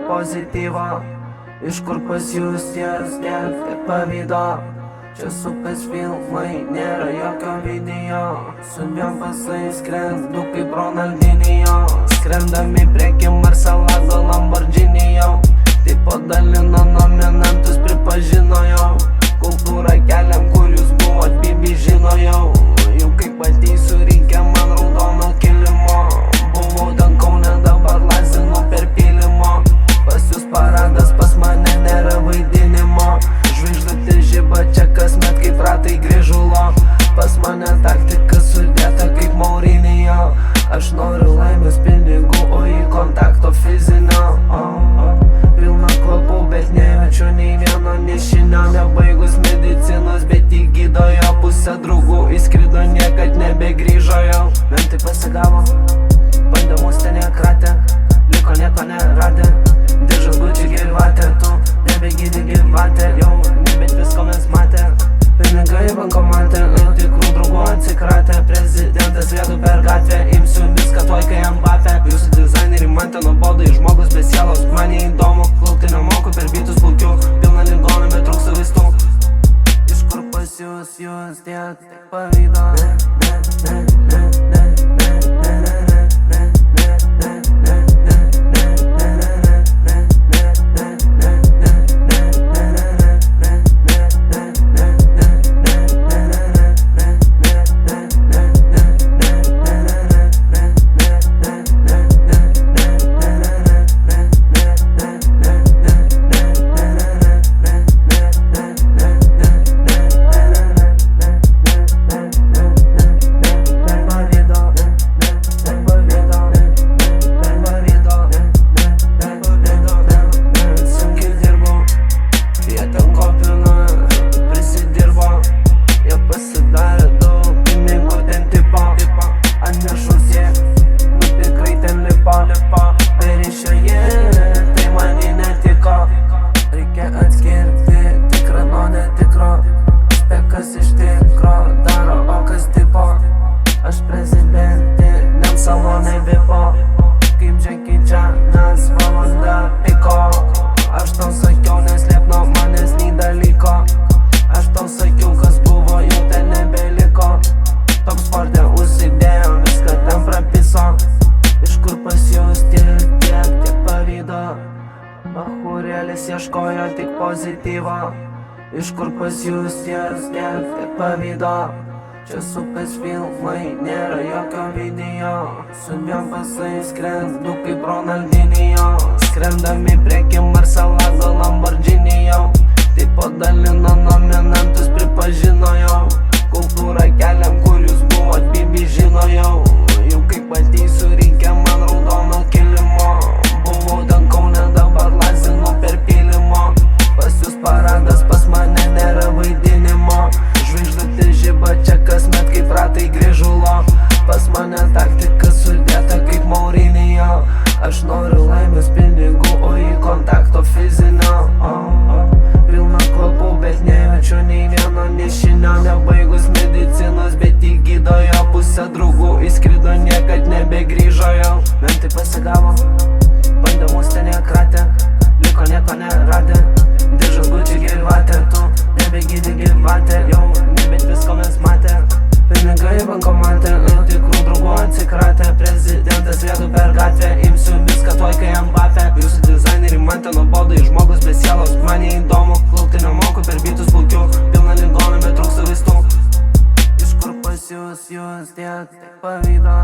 pozityvo. Iš kur pas jūs tiek pavydo. Čia sukas filmai, nėra jokio video. Su dviem pasais skrendu kaip Ronaldinho. Skrendami prieky Marcelago Lamborghinijo. Taip padalino nominantus, pripažino jau. Kultūrą keliam, kur jūs buvot, Bibi žino jau. Jau kaip ateisiu, reikia man raudono kilimo. Buvau ten Kaune, dabar lazinu per pylimo. Pas jūs paradas, pas mane nėra vaidinimo. Žvaigždutė žiba čia kasmet kaip ratai grįžulo. Pas mane taktika sudėta kaip Maurinio. Aš noriu laimės pinigų, o į kontakto fizinio. Pilna kvapų, bet nejaučiu nei vieno nišinio. Nebaigus medicinos, bet į gydojo pusę draugų įskrido, niekad nebegrįžo jau. Mentai pasigavo, bandė mus ten nekratė, liko nieko neradę. Diržas Gucci gyvatė, tu nebegydi gyvatė, jau nebet visko mes matė. Pinigai bankomate, tikrų draugų atsikratė. Prezidentas vėdu per gatvę, imsiu viską tuoj kai Mbappé. Jūsų dizaineriai man ten nuobodai, žmogus be sielos. Man neįdomu, plaukti nemoku, per bytus plaukiu. Pilna ligonų, bet trūksta vaistų. Iš kur pas jūs tiek pavydo. Bachūrėlis ieškojo tik pozityvo. Iš kur pas jūs tiek pavydo. Čia sukas filmai, nėra jokio video. Su dviem pasais skrendu kaip Ronaldinho. Skrendami prieky Marcelago Lamborghinijo. Taip padalino nominantus, pripažino jau. Kultūrą keliam, kur jūs buvot, Bibi žino jau. Jau kaip ateisiu, reikia man raudono kilimo. Buvau ten Kaune, dabar lazinu per pylimo. Pas jūs paradas, pas mane nėra vaidinimo. Žvaigždutė žiba čia kasmet kaip ratai grįžulo. Pas mane taktika sudėta kaip Maurinio. Aš noriu laimės pinigų, o į kontakto fizinio. Pilna kvapų, bet nejaučiu nei vieno nišinio. Nebaigus medicinos, bet į gydojo pusę draugų įskrido, niekad nebegrįžo jau. Mentai pasigavo, bandė mus ten nekratė, liko nieko neradę. Diržas Gucci gyvatė, tu nebegydi gyvatė, jau nebet visko mes matė. Pinigai bankomate, tikrų draugų atsikratė. Prezidentas vėdu per gatvę, imsiu viską tuoj kai Mbappé. Jūsų dizaineriai man ten nuobodai, žmogus be sielos. Man neįdomu, plaukti nemoku, per bytus plaukiu. Pilna ligonų, bet trūksta vaistų. Iš kur pas jūs tiek pavydo.